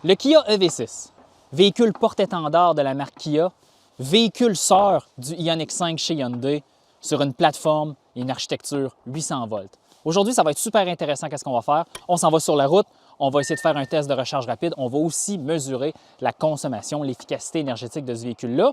Le Kia EV6, véhicule porte-étendard de la marque Kia, véhicule sœur du Ioniq 5 chez Hyundai sur une plateforme et une architecture 800 volts. Aujourd'hui, ça va être super intéressant. Qu'est-ce qu'on va faire? On s'en va sur la route, on va essayer de faire un test de recharge rapide. On va aussi mesurer la consommation, l'efficacité énergétique de ce véhicule-là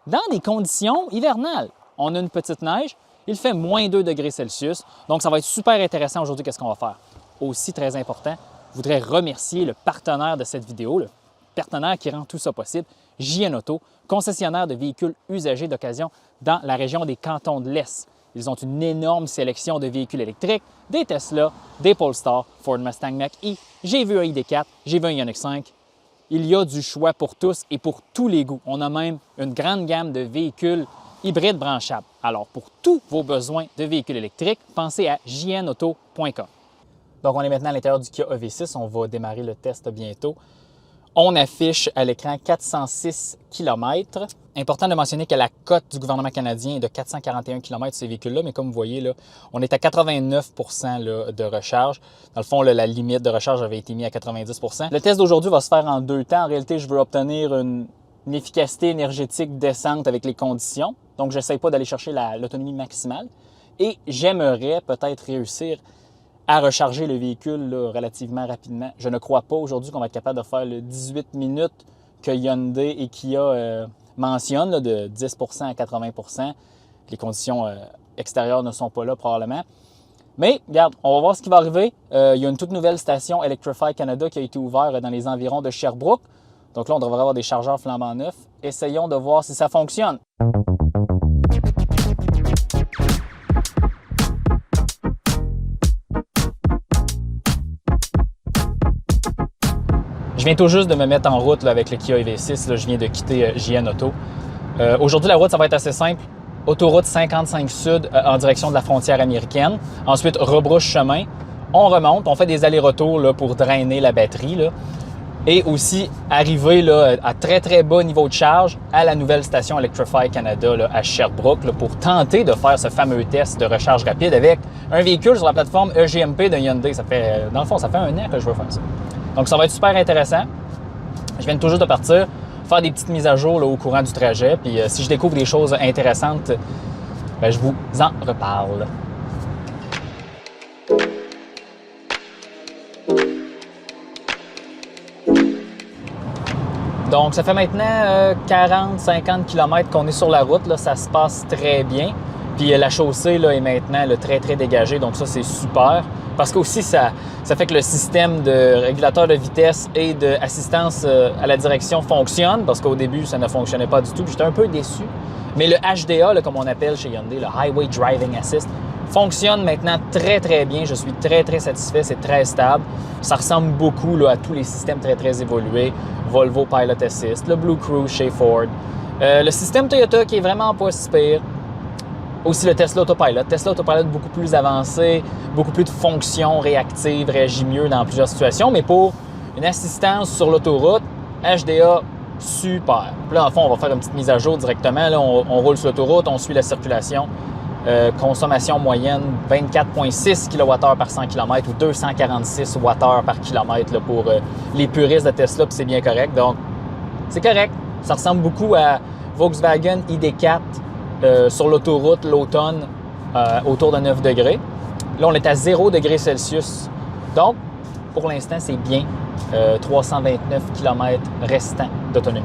dans des conditions hivernales. On a une petite neige, il fait moins 2 degrés Celsius, donc ça va être super intéressant aujourd'hui. Qu'est-ce qu'on va faire? Aussi très important, je voudrais remercier le partenaire de cette vidéo, le partenaire qui rend tout ça possible, JN Auto, concessionnaire de véhicules usagés d'occasion dans la région des cantons de l'Est. Ils ont une énorme sélection de véhicules électriques, des Tesla, des Polestar, Ford Mustang Mach-E, j'ai vu un ID4, j'ai vu un Ioniq 5. Il y a du choix pour tous et pour tous les goûts. On a même une grande gamme de véhicules hybrides branchables. Alors, pour tous vos besoins de véhicules électriques, pensez à jnauto.com. Donc, on est maintenant à l'intérieur du Kia EV6. On va démarrer le test bientôt. On affiche à l'écran 406 km. Important de mentionner que la cote du gouvernement canadien est de 441 km ces véhicules-là, mais comme vous voyez, là, on est à 89 là, de recharge. Dans le fond, là, la limite de recharge avait été mise à 90 Le test d'aujourd'hui va se faire en 2 temps. En réalité, je veux obtenir une efficacité énergétique décente avec les conditions. Donc, je n'essaie pas d'aller chercher l'autonomie maximale. Et j'aimerais peut-être réussir à recharger le véhicule là, relativement rapidement. Je ne crois pas aujourd'hui qu'on va être capable de faire le 18 minutes que Hyundai et Kia mentionnent, là, de 10 à 80 Les conditions extérieures ne sont pas là probablement. Mais regarde, on va voir ce qui va arriver. Il y a une toute nouvelle station Electrify Canada qui a été ouverte dans les environs de Sherbrooke. Donc là, on devrait avoir des chargeurs flambant neufs. Essayons de voir si ça fonctionne. Je viens tout juste de me mettre en route là, avec le Kia EV6. Là, je viens de quitter JN Auto. Aujourd'hui, la route, ça va être assez simple. Autoroute 55 Sud en direction de la frontière américaine. Ensuite, rebrousse chemin. On remonte, on fait des allers-retours là, pour drainer la batterie. Là. Et aussi arriver là, à très bas niveau de charge à la nouvelle station Electrify Canada là, à Sherbrooke là, pour tenter de faire ce fameux test de recharge rapide avec un véhicule sur la plateforme EGMP de Hyundai. Dans le fond, ça fait 1 an que je veux faire ça. Donc, ça va être super intéressant. Je viens tout juste de partir, faire des petites mises à jour là, au courant du trajet. Puis, si je découvre des choses intéressantes, bien, je vous en reparle. Donc, ça fait maintenant 40-50 km qu'on est sur la route. Là, ça se passe très bien. Puis la chaussée là, est maintenant là, très dégagée. Donc ça, c'est super. Parce qu'aussi, ça fait que le système de régulateur de vitesse et d'assistance à la direction fonctionne. Parce qu'au début, ça ne fonctionnait pas du tout. J'étais un peu déçu. Mais le HDA, là, comme on appelle chez Hyundai, le Highway Driving Assist, fonctionne maintenant très bien. Je suis très satisfait. C'est très stable. Ça ressemble beaucoup là, à tous les systèmes très évolués. Volvo Pilot Assist, le Blue Cruise chez Ford. Le système Toyota qui est vraiment pas si pire. Aussi le Tesla Autopilot. Tesla Autopilot beaucoup plus avancé, beaucoup plus de fonctions réactives, réagit mieux dans plusieurs situations. Mais pour une assistance sur l'autoroute, HDA, super. Puis là, en fond, on va faire une petite mise à jour directement. Là, on roule sur l'autoroute, on suit la circulation. Consommation moyenne 24,6 kWh par 100 km ou 246 Wh par kilomètre là, pour les puristes de Tesla, puis c'est bien correct. Donc, c'est correct. Ça ressemble beaucoup à Volkswagen ID4 sur l'autoroute l'automne autour de 9 degrés. Là, on est à 0 degrés Celsius. Donc, pour l'instant, c'est bien. 329 km restants d'autonomie.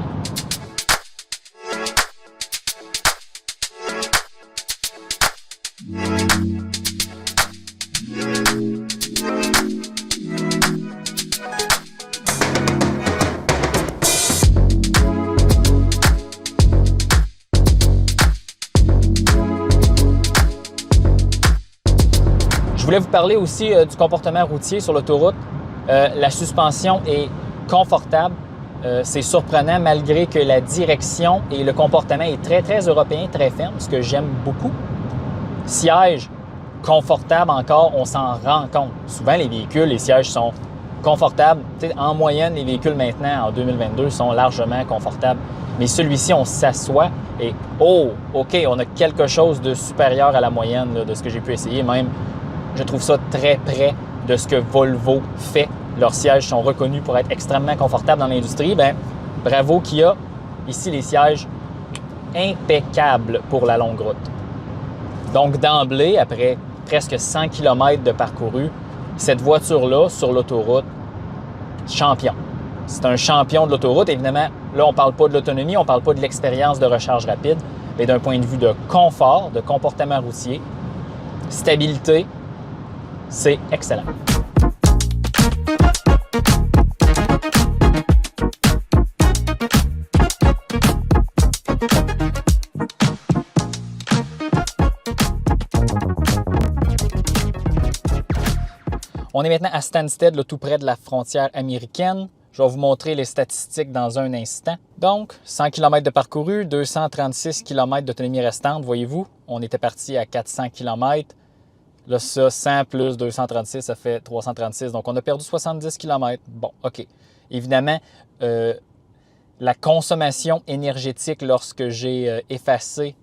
Je voulais vous parler aussi du comportement routier sur l'autoroute. La suspension est confortable. C'est surprenant malgré que la direction et le comportement est très européen, très ferme, ce que j'aime beaucoup. Siège confortable encore, on s'en rend compte. Souvent, les véhicules, les sièges sont confortables. En moyenne, les véhicules maintenant, en 2022, sont largement confortables. Mais celui-ci, on s'assoit et oh, OK, on a quelque chose de supérieur à la moyenne là, de ce que j'ai pu essayer. Même, je trouve ça très près de ce que Volvo fait leurs sièges sont reconnus pour être extrêmement confortables dans l'industrie, bien, bravo Kia. Ici, les sièges impeccables pour la longue route. Donc, d'emblée, après presque 100 km de parcouru, cette voiture-là, sur l'autoroute, champion. C'est un champion de l'autoroute. Évidemment, là, on ne parle pas de l'autonomie, on ne parle pas de l'expérience de recharge rapide, mais d'un point de vue de confort, de comportement routier, stabilité, c'est excellent. On est maintenant à Stansted, là, tout près de la frontière américaine. Je vais vous montrer les statistiques dans un instant. Donc, 100 km de parcouru, 236 km d'autonomie restante. Voyez-vous, on était parti à 400 km. Là, ça, 100 plus 236, ça fait 336. Donc, on a perdu 70 km. Bon, OK. Évidemment, la consommation énergétique lorsque j'ai effacé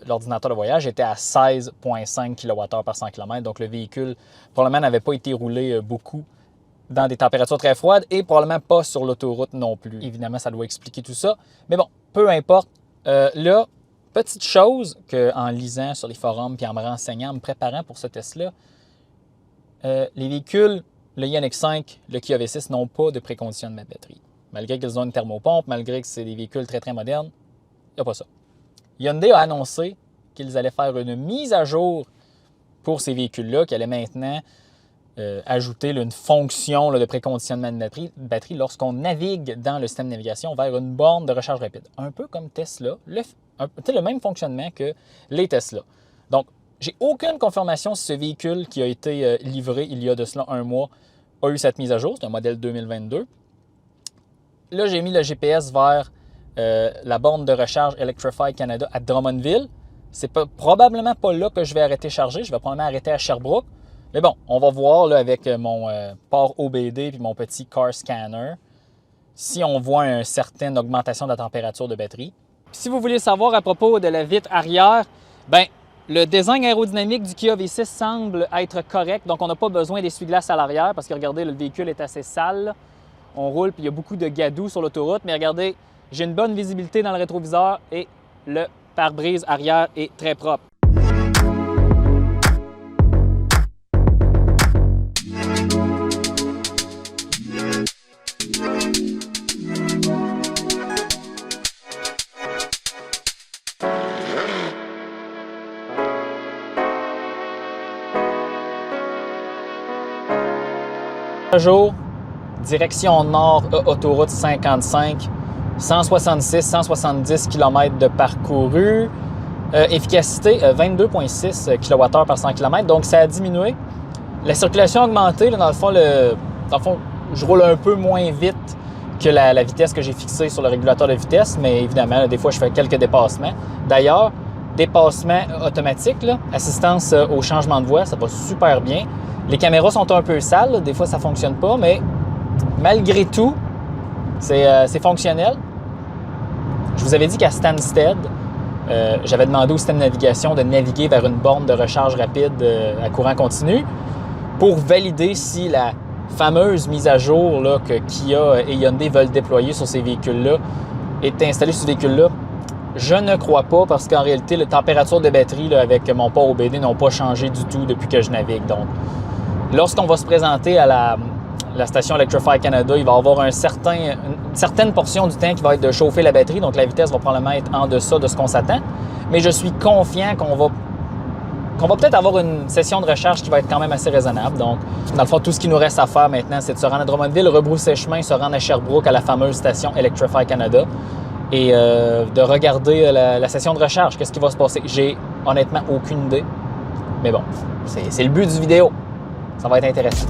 l'ordinateur de voyage était à 16,5 kWh par 100 km. Donc, le véhicule probablement n'avait pas été roulé beaucoup dans des températures très froides et probablement pas sur l'autoroute non plus. Évidemment, ça doit expliquer tout ça. Mais bon, peu importe. Là, petite chose qu'en lisant sur les forums puis en me renseignant, en me préparant pour ce test-là, les véhicules, le IONIQ5, le Kia V6 n'ont pas de préconditionnement de batterie. Malgré qu'ils ont une thermopompe, malgré que c'est des véhicules très, très modernes, il n'y a pas ça. Hyundai a annoncé qu'ils allaient faire une mise à jour pour ces véhicules-là, qui allait maintenant ajouter une fonction de préconditionnement de batterie lorsqu'on navigue dans le système de navigation vers une borne de recharge rapide. Un peu comme Tesla, le même fonctionnement que les Tesla. Donc, j'ai aucune confirmation si ce véhicule qui a été livré il y a de cela un mois a eu cette mise à jour. C'est un modèle 2022. Là, j'ai mis le GPS vers la borne de recharge Electrify Canada à Drummondville. C'est probablement pas là que je vais arrêter de charger. Je vais probablement arrêter à Sherbrooke. Mais bon, on va voir là, avec mon port OBD et mon petit car scanner si on voit une certaine augmentation de la température de batterie. Si vous voulez savoir à propos de la vitre arrière, bien, le design aérodynamique du Kia V6 semble être correct. Donc, on n'a pas besoin d'essuie-glace à l'arrière parce que regardez, le véhicule est assez sale. On roule, puis il y a beaucoup de gadou sur l'autoroute. Mais regardez, j'ai une bonne visibilité dans le rétroviseur et le pare-brise arrière est très propre. Jour, direction nord, autoroute 55, 166-170 km de parcouru. Efficacité 22,6 kWh par 100 km, donc ça a diminué. La circulation a augmenté. Là, dans le fond, je roule un peu moins vite que la vitesse que j'ai fixée sur le régulateur de vitesse, mais évidemment, là, des fois, je fais quelques dépassements. D'ailleurs, dépassement automatique, là, assistance au changement de voie, ça va super bien. Les caméras sont un peu sales, là, des fois ça ne fonctionne pas, mais malgré tout, c'est fonctionnel. Je vous avais dit qu'à Stansted, j'avais demandé au système de navigation de naviguer vers une borne de recharge rapide à courant continu pour valider si la fameuse mise à jour là, que Kia et Hyundai veulent déployer sur ces véhicules-là est installée sur ces véhicules-là. Je ne crois pas parce qu'en réalité, la température de batterie là, avec mon port OBD n'ont pas changé du tout depuis que je navigue. Donc, lorsqu'on va se présenter à la station Electrify Canada, il va y avoir une certaine portion du temps qui va être de chauffer la batterie, donc la vitesse va probablement être en deçà de ce qu'on s'attend. Mais je suis confiant qu'on va peut-être avoir une session de recharge qui va être quand même assez raisonnable. Donc, dans le fond, tout ce qui nous reste à faire maintenant, c'est de se rendre à Drummondville, rebrousser chemin, se rendre à Sherbrooke, à la fameuse station Electrify Canada, et de regarder la session de recharge. Qu'est-ce qui va se passer? J'ai honnêtement aucune idée. Mais bon, c'est le but du vidéo. Ça va être intéressant.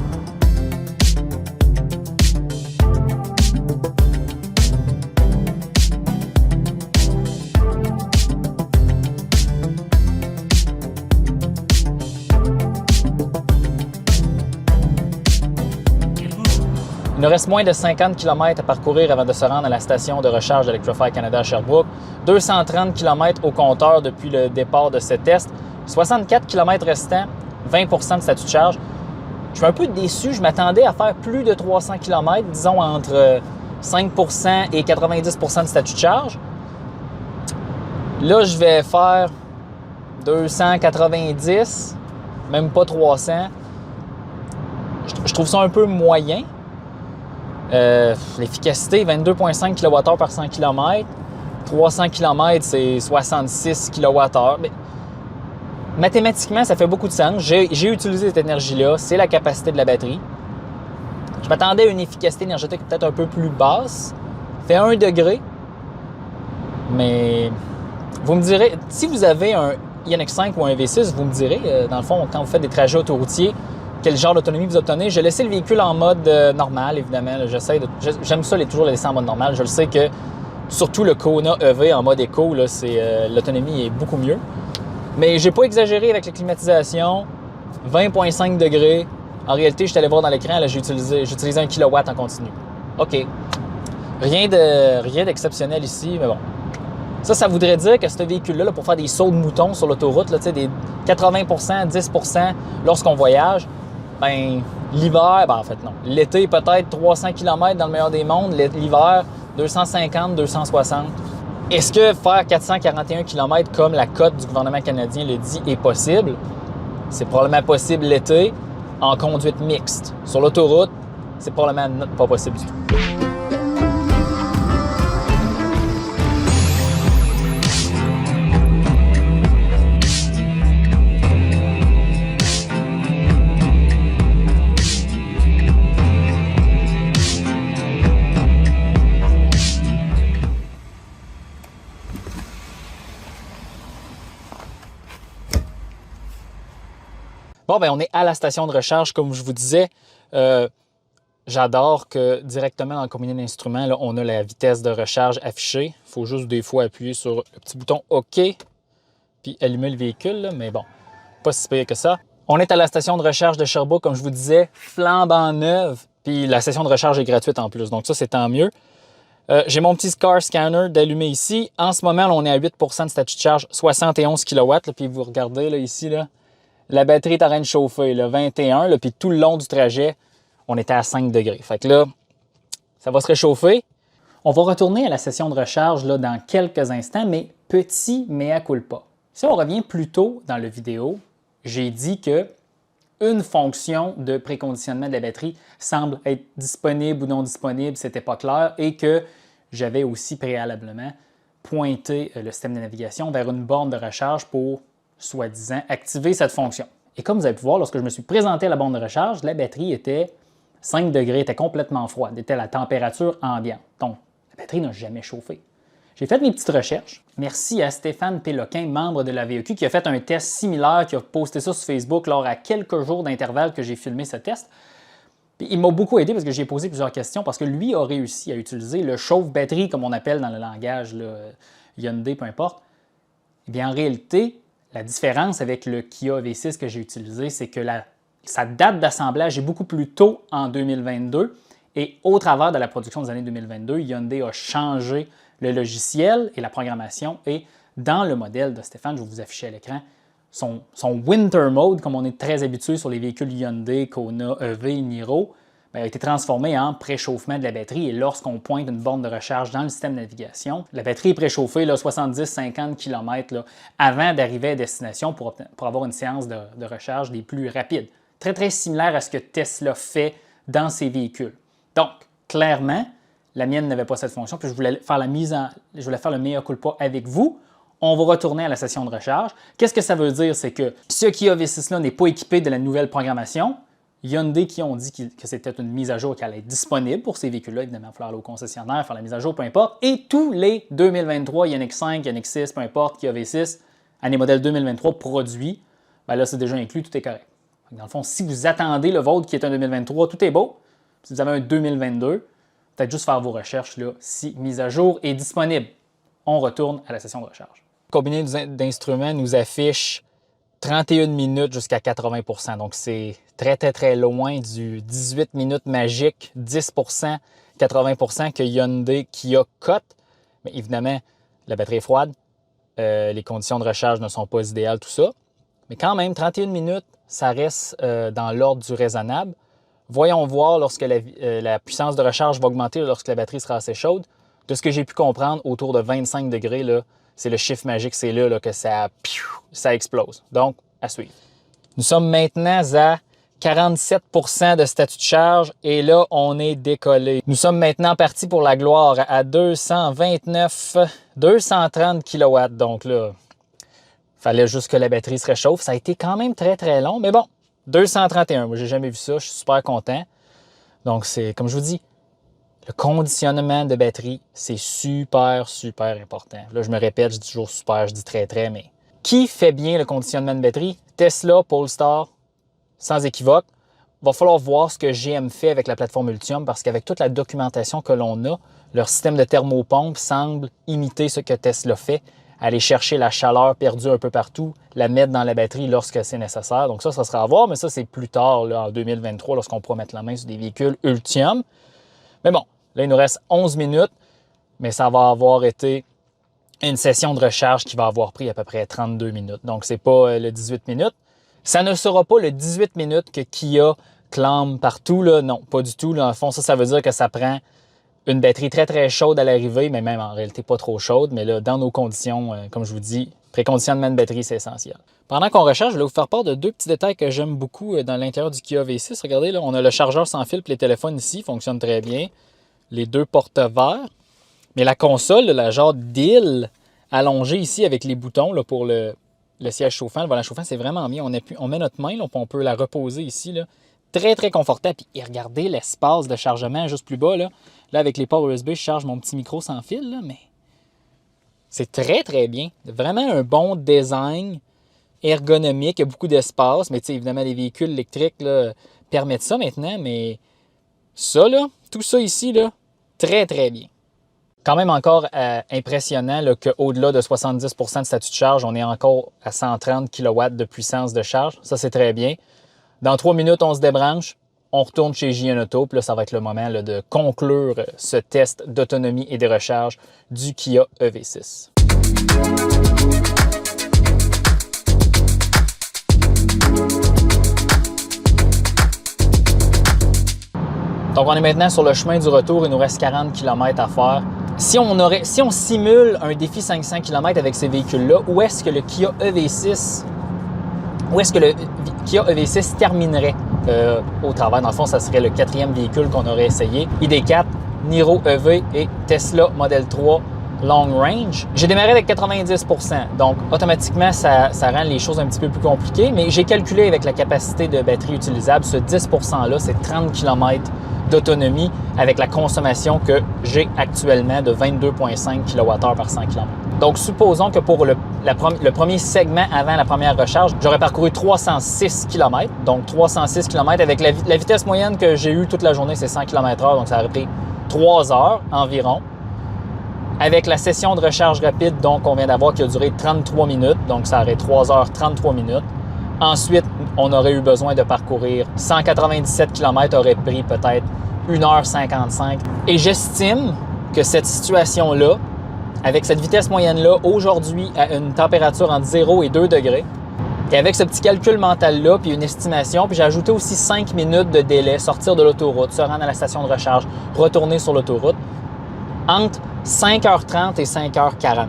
Il nous reste moins de 50 km à parcourir avant de se rendre à la station de recharge d'Electrify Canada à Sherbrooke. 230 km au compteur depuis le départ de ce test. 64 km restants, 20 de statut de charge. Je suis un peu déçu. Je m'attendais à faire plus de 300 km, disons entre 5 et 90 de statut de charge. Là, je vais faire 290, même pas 300. Je trouve ça un peu moyen. L'efficacité, 22,5 kWh par 100 km. 300 km, c'est 66 kWh. Mais mathématiquement, ça fait beaucoup de sens. J'ai utilisé cette énergie-là. C'est la capacité de la batterie. Je m'attendais à une efficacité énergétique peut-être un peu plus basse. Fait 1 degré. Mais vous me direz, si vous avez un Ioniq 5 ou un V6, vous me direz, dans le fond, quand vous faites des trajets autoroutiers, quel genre d'autonomie vous obtenez. J'ai laissé le véhicule en mode normal, évidemment. J'aime ça, toujours le laisser en mode normal. Je le sais que, surtout le Kona EV en mode éco, l'autonomie est beaucoup mieux. Mais j'ai pas exagéré avec la climatisation. 20,5 degrés. En réalité, je suis allé voir dans l'écran, j'ai utilisé 1 kW en continu. OK. Rien d'exceptionnel ici, mais bon. Ça voudrait dire que ce véhicule-là, pour faire des sauts de moutons sur l'autoroute, des 80 10 lorsqu'on voyage, ben l'hiver, en fait non. L'été, peut-être 300 km dans le meilleur des mondes. L'hiver, 250, 260. Est-ce que faire 441 km comme la cote du gouvernement canadien le dit est possible? C'est probablement possible l'été en conduite mixte. Sur l'autoroute, c'est probablement pas possible du tout. Bon, ben on est à la station de recharge, comme je vous disais. J'adore que directement dans le combiné d'instruments, là, on a la vitesse de recharge affichée. Il faut juste des fois appuyer sur le petit bouton OK, puis allumer le véhicule, là, mais bon, pas si pire que ça. On est à la station de recharge de Sherbrooke, comme je vous disais, flambant neuve, puis la station de recharge est gratuite en plus, donc ça, c'est tant mieux. J'ai mon petit car scanner d'allumer ici. En ce moment, là, on est à 8 de statut de charge, 71 kW, là, puis vous regardez là, ici, là, la batterie est en train de chauffer, là, 21, là, puis tout le long du trajet, on était à 5 degrés. Fait que là, ça va se réchauffer. On va retourner à la session de recharge là, dans quelques instants, mais petit mea culpa. Si on revient plus tôt dans la vidéo, j'ai dit que une fonction de préconditionnement de la batterie semble être disponible ou non disponible, c'était pas clair, et que j'avais aussi préalablement pointé le système de navigation vers une borne de recharge pour soi-disant, activer cette fonction. Et comme vous avez pu voir, lorsque je me suis présenté à la borne de recharge, la batterie était 5 degrés, était complètement froide, était à la température ambiante. Donc, la batterie n'a jamais chauffé. J'ai fait mes petites recherches. Merci à Stéphane Péloquin, membre de la VEQ, qui a fait un test similaire, qui a posté ça sur Facebook lors à quelques jours d'intervalle que j'ai filmé ce test. Puis il m'a beaucoup aidé parce que j'ai posé plusieurs questions, parce que lui a réussi à utiliser le chauffe-batterie, comme on appelle dans le langage là, Hyundai, peu importe. Eh bien, en réalité, la différence avec le Kia V6 que j'ai utilisé, c'est que sa date d'assemblage est beaucoup plus tôt en 2022 et au travers de la production des années 2022, Hyundai a changé le logiciel et la programmation et dans le modèle de Stéphane, je vais vous afficher à l'écran, son Winter Mode, comme on est très habitué sur les véhicules Hyundai, Kona, EV, Niro, a été transformé en préchauffement de la batterie et lorsqu'on pointe une borne de recharge dans le système de navigation, la batterie est préchauffée 70-50 km là, avant d'arriver à destination pour avoir une séance de recharge des plus rapides. Très, très similaire à ce que Tesla fait dans ses véhicules. Donc, clairement, la mienne n'avait pas cette fonction, puis je voulais faire le mea culpa avec vous. On va retourner à la session de recharge. Qu'est-ce que ça veut dire? C'est que ce Kia V6-là n'est pas équipé de la nouvelle programmation. Hyundai qui ont dit que c'était une mise à jour qui allait être disponible pour ces véhicules-là. Évidemment, il va falloir aller au concessionnaire, faire la mise à jour, peu importe. Et tous les 2023, Ioniq 5, Ioniq 6, peu importe, Kia V6, année modèle 2023 produits, bien là, c'est déjà inclus, tout est correct. Dans le fond, si vous attendez le vôtre qui est un 2023, tout est beau. Si vous avez un 2022, peut-être juste faire vos recherches là, si mise à jour est disponible. On retourne à la session de recharge. Le combiné d'instruments nous affiche 31 minutes jusqu'à 80 %. Donc, c'est très, très, très loin du 18 minutes magique, 10 80 que Hyundai Kia cote. Mais évidemment, la batterie est froide. Les conditions de recharge ne sont pas idéales, tout ça. Mais quand même, 31 minutes, ça reste dans l'ordre du raisonnable. Voyons voir lorsque la puissance de recharge va augmenter lorsque la batterie sera assez chaude. De ce que j'ai pu comprendre, autour de 25 degrés, là, c'est le chiffre magique, c'est là que ça explose. Donc, à suivre. Nous sommes maintenant à 47 % de statut de charge et là, on est décollé. Nous sommes maintenant partis pour la gloire à 230 kW. Donc là, il fallait juste que la batterie se réchauffe. Ça a été quand même très, très long, mais bon, 231. Moi, j'ai jamais vu ça. Je suis super content. Donc, c'est, comme je vous dis, le conditionnement de batterie, c'est super, super important. Là, je me répète, je dis toujours super, je dis très, très, mais qui fait bien le conditionnement de batterie? Tesla, Polestar, sans équivoque. Il va falloir voir ce que GM fait avec la plateforme Ultium parce qu'avec toute la documentation que l'on a, leur système de thermopompe semble imiter ce que Tesla fait, aller chercher la chaleur perdue un peu partout, la mettre dans la batterie lorsque c'est nécessaire. Donc ça sera à voir, mais ça, c'est plus tard, là, en 2023, lorsqu'on pourra mettre la main sur des véhicules Ultium. Mais bon, là, il nous reste 11 minutes, mais ça va avoir été une session de recharge qui va avoir pris à peu près 32 minutes. Donc, c'est pas le 18 minutes. Ça ne sera pas le 18 minutes que Kia clame partout, là. Non, pas du tout. Là. En fond, ça veut dire que ça prend une batterie très, très chaude à l'arrivée, mais même en réalité pas trop chaude. Mais là, dans nos conditions, comme je vous dis, préconditionnement de batterie, c'est essentiel. Pendant qu'on recharge, je vais vous faire part de deux petits détails que j'aime beaucoup dans l'intérieur du Kia V6. Regardez, là, on a le chargeur sans fil et les téléphones ici, fonctionnent très bien. Les deux portes verts. Mais la console, la genre d'île allongée ici avec les boutons là, pour le siège chauffant, le volant chauffant, c'est vraiment bien. On met notre main, là, on peut la reposer ici. Là. Très, très confortable. Puis regardez l'espace de chargement juste plus bas. Là, avec les ports USB, je charge mon petit micro sans fil, là, mais c'est très, très bien. Vraiment un bon design ergonomique. Il y a beaucoup d'espace, mais évidemment, les véhicules électriques là, permettent ça maintenant, mais ça, là, tout ça ici, là, très, très bien. Quand même encore impressionnant qu'au-delà de 70 % de statut de charge, on est encore à 130 kW de puissance de charge. Ça, c'est très bien. Dans 3 minutes, on se débranche, on retourne chez JN Auto. Puis là, ça va être le moment là, de conclure ce test d'autonomie et de recharge du Kia EV6. Donc, on est maintenant sur le chemin du retour. Il nous reste 40 km à faire. Si on simule un défi 500 km avec ces véhicules-là, où est-ce que le Kia EV6 terminerait au travail? Dans le fond, ça serait le 4e véhicule qu'on aurait essayé. ID4, Niro EV et Tesla Model 3 Long Range. J'ai démarré avec 90 %. Donc, automatiquement, ça rend les choses un petit peu plus compliquées. Mais j'ai calculé avec la capacité de batterie utilisable, ce 10 %-là, c'est 30 km d'autonomie avec la consommation que j'ai actuellement de 22,5 kWh par 100 km. Donc, supposons que pour le premier segment avant la première recharge, j'aurais parcouru 306 km. Donc, 306 km avec la vitesse moyenne que j'ai eue toute la journée, c'est 100 km/h. Donc, ça aurait pris 3 heures environ. Avec la session de recharge rapide, donc, on vient d'avoir qui a duré 33 minutes. Donc, ça aurait 3 heures 33 minutes. Ensuite, on aurait eu besoin de parcourir 197 km, aurait pris peut-être 1h55. Et j'estime que cette situation-là, avec cette vitesse moyenne-là, aujourd'hui, à une température entre 0 et 2 degrés, et avec ce petit calcul mental-là, puis une estimation, puis j'ai ajouté aussi 5 minutes de délai, sortir de l'autoroute, se rendre à la station de recharge, retourner sur l'autoroute, entre 5h30 et 5h40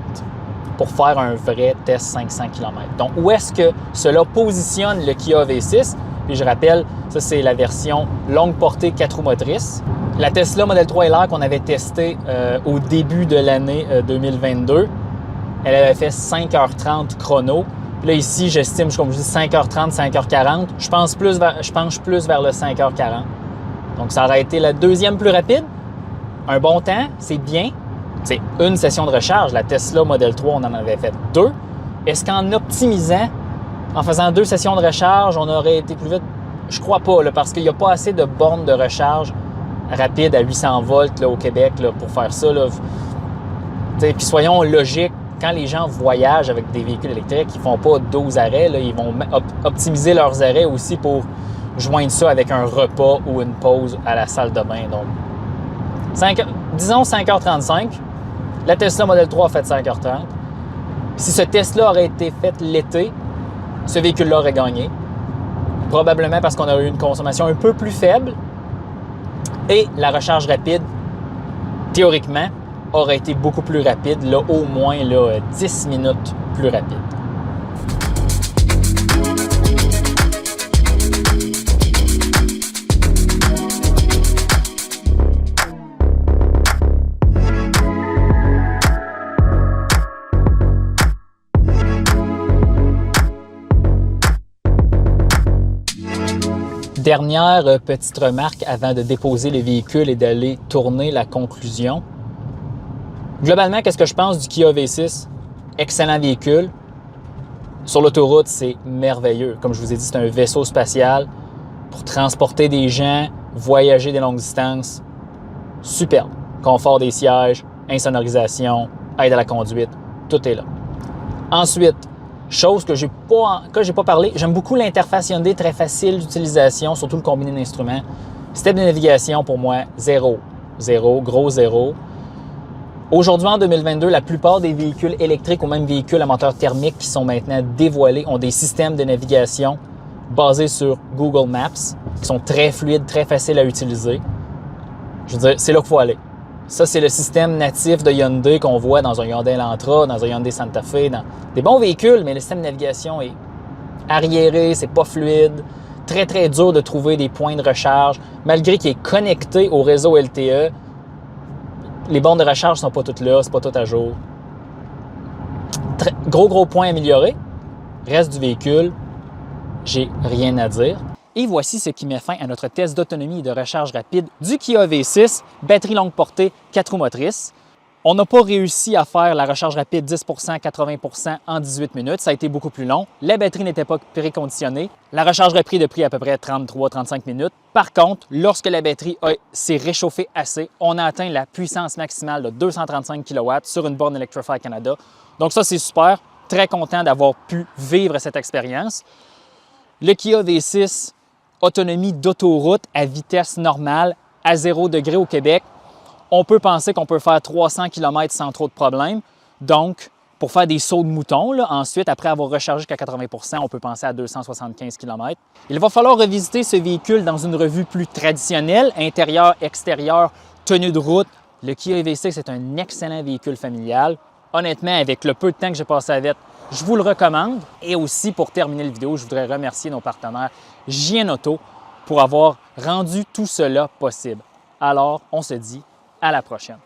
pour faire un vrai test 500 km. Donc, où est-ce que cela positionne le Kia V6? Puis je rappelle, ça c'est la version longue portée 4 roues motrices. La Tesla Model 3 LR qu'on avait testée au début de l'année 2022, elle avait fait 5h30 chrono. Puis là ici, j'estime, comme je dis, 5h30, 5h40. Je penche plus vers le 5h40. Donc, ça aurait été la deuxième plus rapide. Un bon temps, c'est bien. C'est une session de recharge. La Tesla Model 3, on en avait fait 2. Est-ce qu'en optimisant, en faisant 2 sessions de recharge, on aurait été plus vite? Je crois pas, là, parce qu'il n'y a pas assez de bornes de recharge rapide à 800 volts là, au Québec là, pour faire ça. Puis soyons logiques, quand les gens voyagent avec des véhicules électriques, ils ne font pas 12 arrêts. Là, ils vont optimiser leurs arrêts aussi pour joindre ça avec un repas ou une pause à la salle de bain. Donc, disons 5h35. La Tesla Model 3 a fait 5h30. Si ce test-là aurait été fait l'été, ce véhicule-là aurait gagné. probablement parce qu'on a eu une consommation un peu plus faible. Et la recharge rapide, théoriquement, aurait été beaucoup plus rapide, là, au moins là, 10 minutes plus rapide. Dernière petite remarque avant de déposer le véhicule et d'aller tourner la conclusion. Globalement, qu'est-ce que je pense du Kia V6? Excellent véhicule. Sur l'autoroute, c'est merveilleux. Comme je vous ai dit, c'est un vaisseau spatial pour transporter des gens, voyager des longues distances. Superbe. Confort des sièges, insonorisation, aide à la conduite, tout est là. Ensuite, chose que j'ai pas parlé, j'aime beaucoup l'interface Hyundai, très facile d'utilisation, surtout le combiné d'instruments. Système de navigation, pour moi, zéro. Zéro, gros zéro. Aujourd'hui, en 2022, la plupart des véhicules électriques ou même véhicules à moteur thermique qui sont maintenant dévoilés ont des systèmes de navigation basés sur Google Maps, qui sont très fluides, très faciles à utiliser. Je veux dire, c'est là qu'il faut aller. Ça, c'est le système natif de Hyundai qu'on voit dans un Hyundai Elantra, dans un Hyundai Santa Fe, dans des bons véhicules, mais le système de navigation est arriéré, c'est pas fluide, très, très dur de trouver des points de recharge, malgré qu'il est connecté au réseau LTE. Les bornes de recharge sont pas toutes là, c'est pas tout à jour. Gros point amélioré. Reste du véhicule, j'ai rien à dire. Et voici ce qui met fin à notre test d'autonomie et de recharge rapide du Kia V6, batterie longue portée, 4 roues motrices. On n'a pas réussi à faire la recharge rapide 10 80 en 18 minutes. Ça a été beaucoup plus long. La batterie n'était pas préconditionnée. La recharge rapide a pris à peu près 33-35 minutes. Par contre, lorsque la batterie s'est réchauffée assez, on a atteint la puissance maximale de 235 kW sur une borne Electrify Canada. Donc ça, c'est super. Très content d'avoir pu vivre cette expérience. Le Kia V6, autonomie d'autoroute à vitesse normale, à 0 degré au Québec. On peut penser qu'on peut faire 300 km sans trop de problèmes. Donc, pour faire des sauts de mouton, là, ensuite, après avoir rechargé jusqu'à 80 %, on peut penser à 275 km. Il va falloir revisiter ce véhicule dans une revue plus traditionnelle, intérieur, extérieur, tenue de route. Le Kia V6 est un excellent véhicule familial. Honnêtement, avec le peu de temps que j'ai passé avec, je vous le recommande. Et aussi, pour terminer la vidéo, je voudrais remercier nos partenaires JN Auto pour avoir rendu tout cela possible. Alors, on se dit à la prochaine.